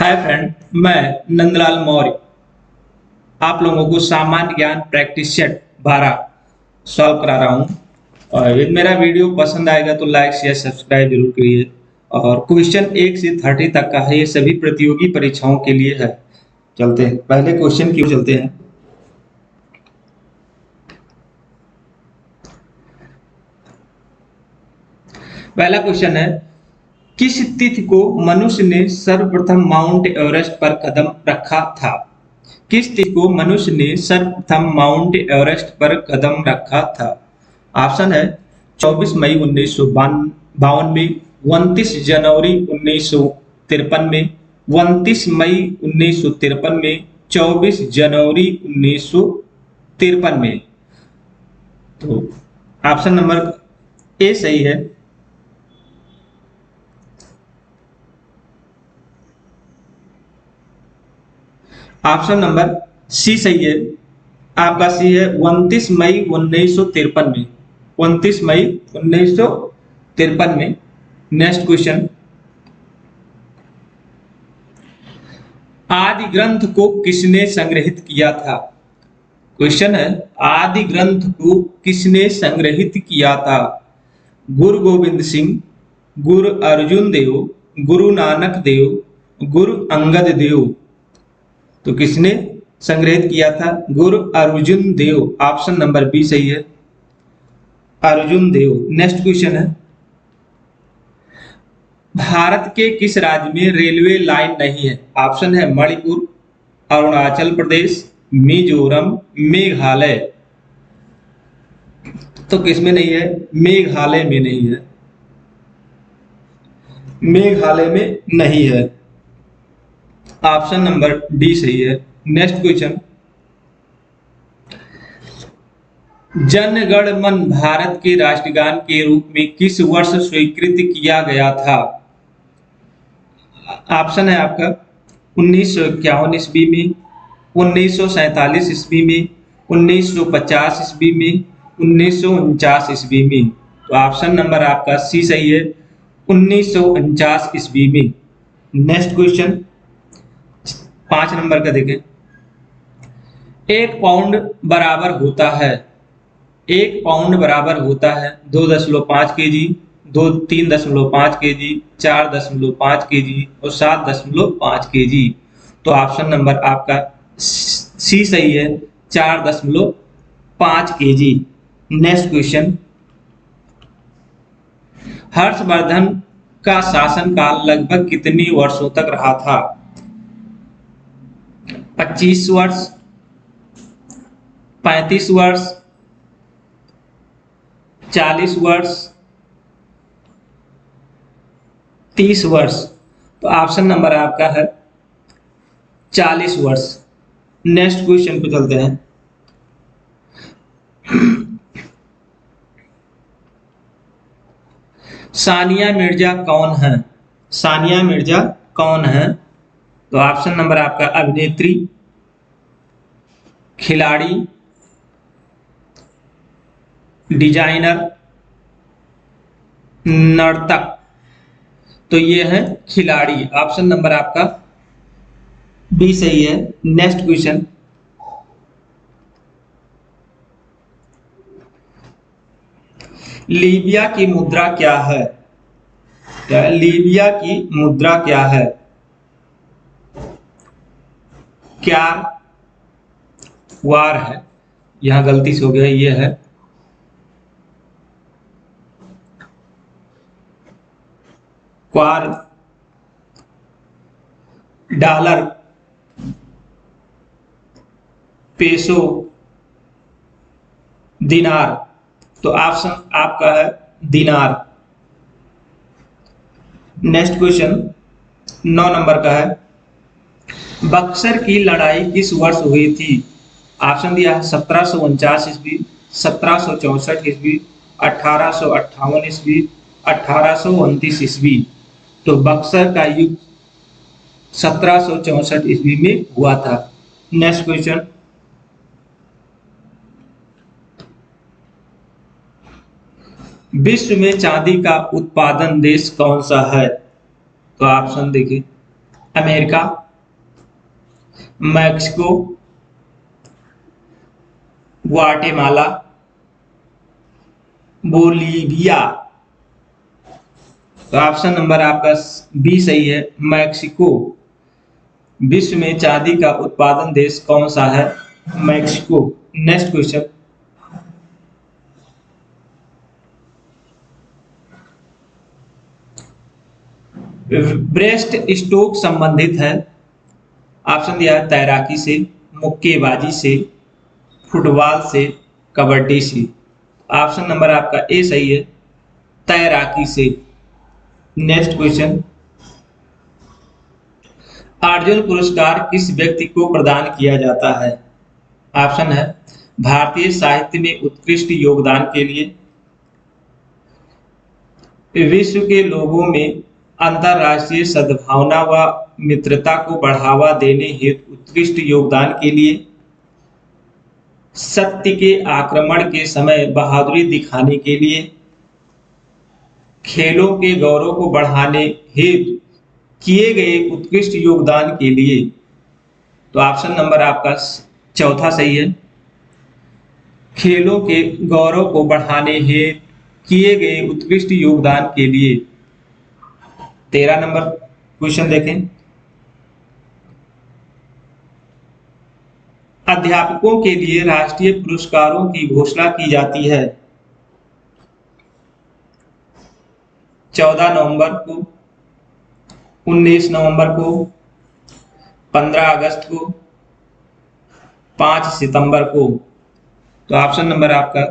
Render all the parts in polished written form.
Hi friend, मैं नंदलाल मौर्य आप लोगों को सामान्य ज्ञान प्रैक्टिस सेट 12 सॉल्व करा रहा हूँ। और यदि मेरा वीडियो पसंद आएगा तो लाइक शेयर सब्सक्राइब जरूर करिए। और क्वेश्चन 1 से 30 तक का है, ये सभी प्रतियोगी परीक्षाओं के लिए है। चलते हैं पहले क्वेश्चन की ओर चलते हैं। पहला क्वेश्चन है, किस तिथि को मनुष्य ने सर्वप्रथम माउंट एवरेस्ट पर कदम रखा था? किस तिथि को मनुष्य ने सर्वप्रथम माउंट एवरेस्ट पर कदम रखा था? ऑप्शन है 24 मई 1952 में, 29 जनवरी 1953 में, 29 मई 1953 में, 24 जनवरी 1953 में। तो ऑप्शन नंबर ए सही है। ऑप्शन नंबर सी सही है। आपका सी है 29 मई 1953 में। 29 मई 1953 में। नेक्स्ट क्वेश्चन, आदि ग्रंथ को किसने संग्रहित किया था? क्वेश्चन है, आदि ग्रंथ को किसने संग्रहित किया था? गुरु गोविंद सिंह, गुरु अर्जुन देव, गुरु नानक देव, गुरु अंगद देव। तो किसने संग्रहित किया था? गुरु अर्जुन देव। ऑप्शन नंबर बी सही है, अर्जुन देव। नेक्स्ट क्वेश्चन है, भारत के किस राज्य में रेलवे लाइन नहीं है? ऑप्शन है मणिपुर, अरुणाचल प्रदेश, मिजोरम, मेघालय। तो किसमें नहीं है? मेघालय में नहीं है। मेघालय में नहीं है। ऑप्शन नंबर डी सही है। नेक्स्ट क्वेश्चन, जन गण मन भारत के राष्ट्रगान के रूप में किस वर्ष स्वीकृत किया गया था? ऑप्शन है आपका 1951 ईस्वी में, 1947 ईस्वी में, 1950 ईस्वी में, 1949 ईस्वी में। तो ऑप्शन नंबर आपका सी सही है, 1949 ईस्वी में। नेक्स्ट क्वेश्चन 5 नंबर का देखें, 1 पाउंड बराबर होता है, 1 पाउंड बराबर होता है 2.5 केजी, 3.5 केजी, 4.5 केजी और 7.5 केजी। तो ऑप्शन नंबर आपका सी सही है, 4.5 केजी। नेक्स्ट क्वेश्चन, हर्षवर्धन का शासनकाल लगभग कितने वर्षों तक रहा था? 25 वर्ष, 35 वर्ष, 40 वर्ष, 30 वर्ष। तो ऑप्शन नंबर आपका है 40 वर्ष। नेक्स्ट क्वेश्चन पे चलते हैं, सानिया मिर्जा कौन है? सानिया मिर्जा कौन है? तो ऑप्शन नंबर आपका अभिनेत्री, खिलाड़ी, डिजाइनर, नर्तक। तो ये है खिलाड़ी। ऑप्शन नंबर आपका बी सही है। नेक्स्ट क्वेश्चन, लीबिया की मुद्रा क्या है? क्या लीबिया की मुद्रा क्या है? क्या वार है, यहां गलती से हो गया, ये है क्वार, डॉलर, पेसो, दिनार। तो ऑप्शन आपका है दिनार। नेक्स्ट क्वेश्चन 9 नंबर का है, बक्सर की लड़ाई किस वर्ष हुई थी? ऑप्शन दिया है 1749 ईस्वी, 1764 ईस्वी, 1858 ईस्वी, 1829 ईस्वी। तो बक्सर का युद्ध 1764 ईस्वी में हुआ था। नेक्स्ट क्वेश्चन, विश्व में चांदी का उत्पादन देश कौन सा है? तो ऑप्शन देखिए, अमेरिका, मैक्सिको, ग्वाटेमाला, बोलीविया। तो ऑप्शन नंबर आपका बी सही है, मैक्सिको। विश्व में चांदी का उत्पादन देश कौन सा है? Mexico. Next question, breast stroke संबंधित है। ऑप्शन दिया है तैराकी से, मुक्केबाजी से, फुटबॉल से, कबड्डी से। ऑप्शन नंबर आपका ए सही है, तैराकी से। नेक्स्ट क्वेश्चन, अर्जुन पुरस्कार किस व्यक्ति को प्रदान किया जाता है? ऑप्शन है भारतीय साहित्य में उत्कृष्ट योगदान के लिए, विश्व के लोगों में अंतर्राष्ट्रीय सद्भावना व मित्रता को बढ़ावा देने हेतु उत्कृष्ट योगदान के लिए, सत्य के आक्रमण के समय बहादुरी दिखाने के लिए, खेलों के गौरव को बढ़ाने हेतु किए गए उत्कृष्ट योगदान के लिए। तो ऑप्शन नंबर आपका चौथा सही है, खेलों के गौरव को बढ़ाने हेतु किए गए उत्कृष्ट योगदान के लिए। 13 नंबर क्वेश्चन देखें, अध्यापकों के लिए राष्ट्रीय पुरस्कारों की घोषणा की जाती है 14 नवंबर को, 19 नवंबर को, 15 अगस्त को, 5 सितंबर को। तो ऑप्शन नंबर आपका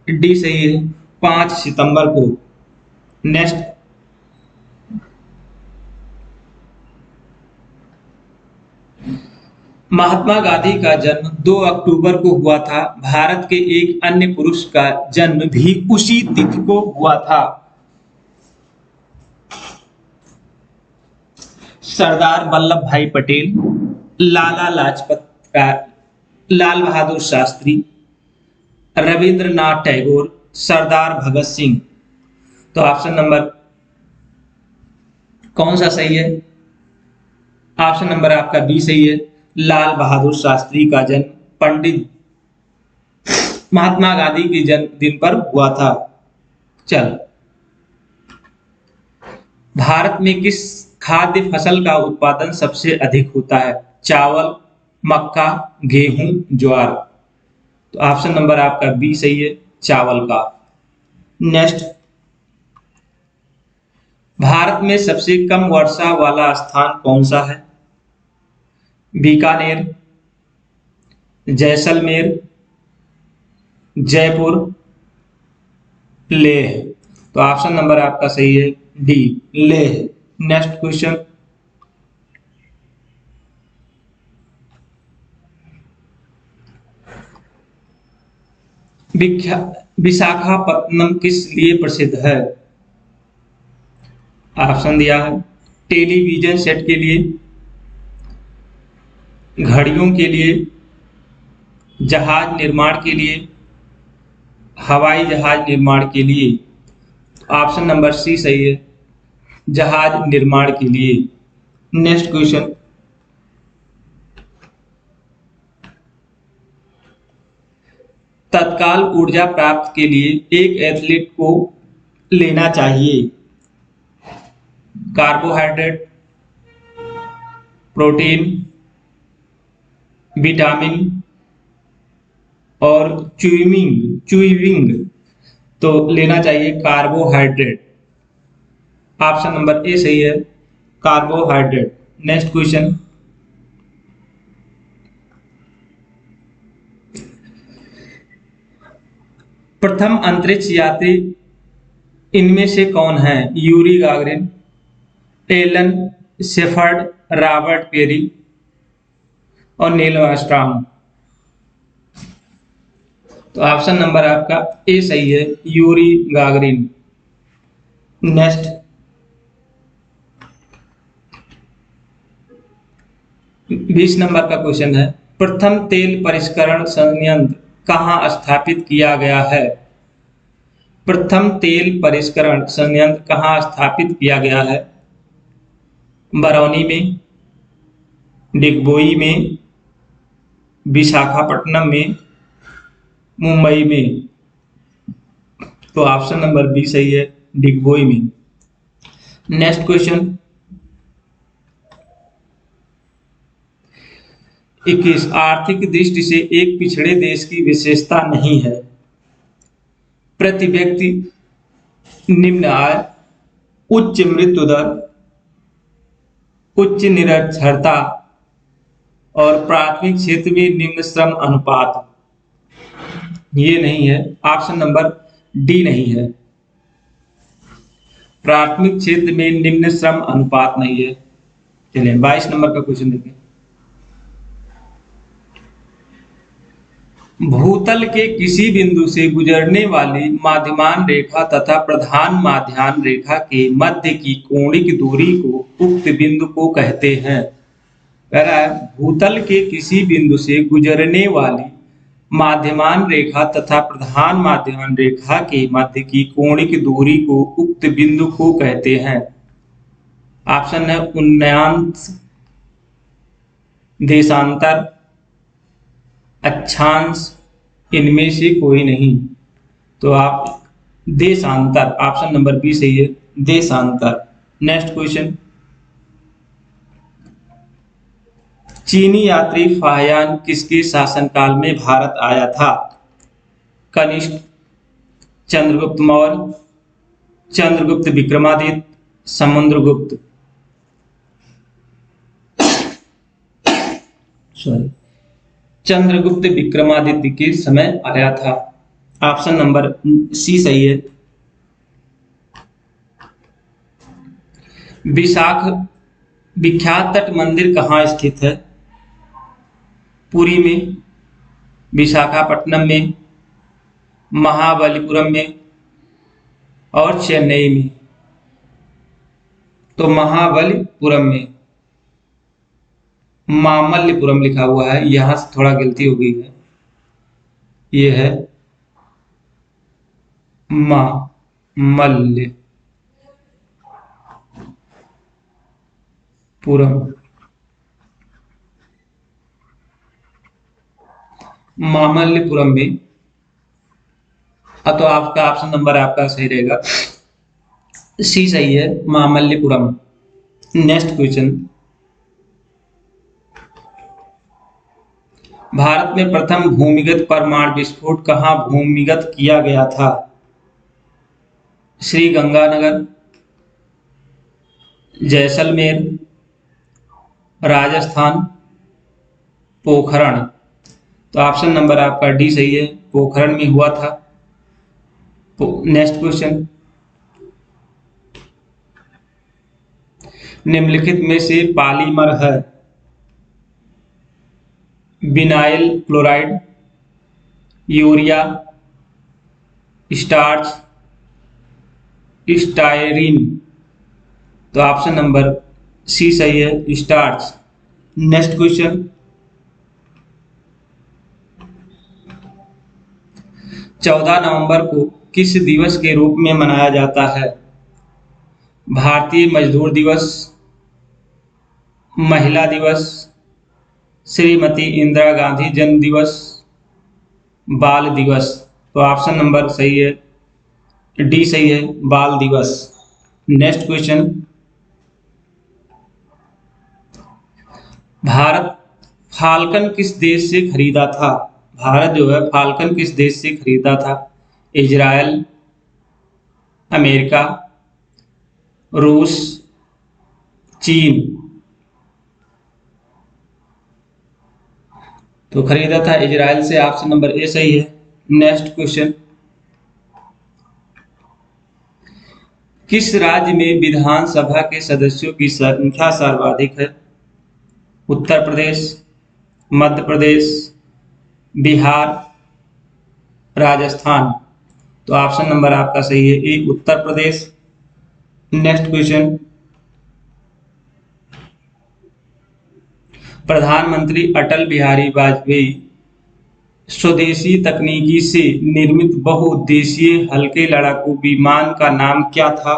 डी सही है, 5 सितंबर को। नेक्स्ट, महात्मा गांधी का जन्म 2 अक्टूबर को हुआ था। भारत के एक अन्य पुरुष का जन्म भी उसी तिथि को हुआ था। सरदार वल्लभ भाई पटेल, लाला लाजपत राय, लाल बहादुर शास्त्री, रविंद्रनाथ टैगोर, सरदार भगत सिंह। तो ऑप्शन नंबर कौन सा सही है? ऑप्शन नंबर आपका बी सही है, लाल बहादुर शास्त्री का जन्म पंडित महात्मा गांधी के जन्मदिन पर हुआ था। चल, भारत में किस खाद्य फसल का उत्पादन सबसे अधिक होता है? चावल, मक्का, गेहूं, ज्वार। तो ऑप्शन नंबर आपका बी सही है, चावल का। नेक्स्ट, भारत में सबसे कम वर्षा वाला स्थान कौन सा है? बीकानेर, जैसलमेर, जयपुर, लेह। तो ऑप्शन नंबर आपका सही है, D, Leh. Next question, Visakhapatnam किस लिए प्रसिद्ध है? ऑप्शन दिया है टेलीविजन सेट के लिए, घड़ियों के लिए, जहाज निर्माण के लिए, हवाई जहाज निर्माण के लिए। ऑप्शन नंबर सी सही है, जहाज निर्माण के लिए। नेक्स्ट क्वेश्चन, तत्काल ऊर्जा प्राप्त के लिए एक एथलीट को लेना चाहिए कार्बोहाइड्रेट, प्रोटीन, विटामिन और च्यूइंग। तो लेना चाहिए कार्बोहाइड्रेट। ऑप्शन नंबर ए सही है, कार्बोहाइड्रेट। नेक्स्ट क्वेश्चन, प्रथम अंतरिक्ष यात्री इनमें से कौन है? Yuri Gagarin, Alan Shepard, Robert Perry और नील आर्मस्ट्रांग। तो ऑप्शन नंबर आपका ए सही है, यूरी गागरिन। नेक्स्ट, बीस नंबर का क्वेश्चन है, प्रथम तेल परिष्करण संयंत्र कहाँ स्थापित किया गया है? प्रथम तेल परिष्करण संयंत्र कहाँ स्थापित किया गया है? बरौनी में, डिगबोई में, विशाखापट्टनम में, मुंबई में। तो ऑप्शन नंबर बी सही है, डिगबोई में। नेक्स्ट क्वेश्चन 21, आर्थिक दृष्टि से एक पिछड़े देश की विशेषता नहीं है। प्रति व्यक्ति निम्न आय, उच्च मृत्यु दर, उच्च निरक्षरता और प्राथमिक क्षेत्र में निम्न श्रम अनुपात। ये नहीं है, ऑप्शन नंबर डी नहीं है, प्राथमिक क्षेत्र में निम्न श्रम अनुपात नहीं है। चलिए 22 नंबर का क्वेश्चन देखिए। भूतल के किसी बिंदु से गुजरने वाली माध्यमान रेखा तथा प्रधान माध्यान रेखा के मध्य की कोणिक दूरी को उक्त बिंदु को कहते हैं। कह रहा है भूतल के किसी बिंदु से गुजरने वाली माध्यमान रेखा तथा प्रधान माध्यान रेखा के मध्य की कोणिक दूरी को उक्त बिंदु को कहते हैं। ऑप्शन है उन्नयांश, देशांतर, अक्षांश, इनमें से कोई नहीं। तो आप देशांतर, ऑप्शन नंबर बी सही है, देशांतर। नेक्स्ट क्वेश्चन, चीनी यात्री फाहियान किसके शासनकाल में भारत आया था? कनिष्क, चंद्रगुप्त मौर्य, चंद्रगुप्त विक्रमादित्य, समुद्रगुप्त। सॉरी, चंद्रगुप्त विक्रमादित्य के समय आया था। ऑप्शन नंबर सी सही है। विख्यात तट मंदिर कहाँ स्थित है? पुरी में, विशाखापट्टनम में, महाबलीपुरम में और चेन्नई में। तो महाबलीपुरम में, मामल्लपुरम लिखा हुआ है, यहां से थोड़ा गलती हो गई है, ये है मामल्लपुरम, मामल्लपुरम में। तो आपका ऑप्शन नंबर आपका सही रहेगा, सी सही है, मामल्लपुरम। नेक्स्ट क्वेश्चन, भारत में प्रथम भूमिगत परमाणु विस्फोट कहाँ भूमिगत किया गया था? श्रीगंगानगर, जैसलमेर, राजस्थान, पोखरण। तो ऑप्शन नंबर आपका डी सही है, पोखरण में हुआ था। नेक्स्ट क्वेश्चन, निम्नलिखित में से पॉलीमर है? Vinyl chloride, urea, starch, styrene. तो ऑप्शन नंबर सी सही है, स्टार्च। नेक्स्ट क्वेश्चन, 14 नवंबर को किस दिवस के रूप में मनाया जाता है? भारतीय मजदूर दिवस, महिला दिवस, श्रीमती इंदिरा गांधी जन्म दिवस, बाल दिवस। तो ऑप्शन नंबर सही है, डी सही है, बाल दिवस। नेक्स्ट क्वेश्चन, भारत फाल्कन किस देश से खरीदा था? भारत जो है फाल्कन किस देश से खरीदा था? इजराइल, अमेरिका, रूस, चीन। तो खरीदा था इजराइल से, ऑप्शन नंबर ए सही है। नेक्स्ट क्वेश्चन, किस राज्य में विधानसभा के सदस्यों की संख्या सर्वाधिक है? उत्तर प्रदेश, मध्य प्रदेश, बिहार, राजस्थान। तो ऑप्शन नंबर आपका सही है, ए उत्तर प्रदेश। नेक्स्ट क्वेश्चन, प्रधानमंत्री अटल बिहारी वाजपेयी स्वदेशी तकनीकी से निर्मित बहुउद्देशीय हल्के लड़ाकू विमान का नाम क्या था?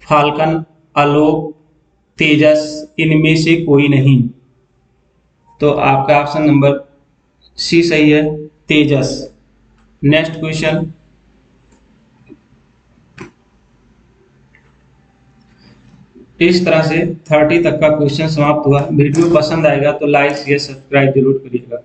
फाल्कन, आलोक, तेजस, इनमें से कोई नहीं। तो आपका ऑप्शन नंबर सी सही है, तेजस। नेक्स्ट क्वेश्चन, इस तरह से 30 तक का क्वेश्चन समाप्त हुआ। वीडियो पसंद आएगा तो लाइक शेयर सब्सक्राइब जरूर करिएगा।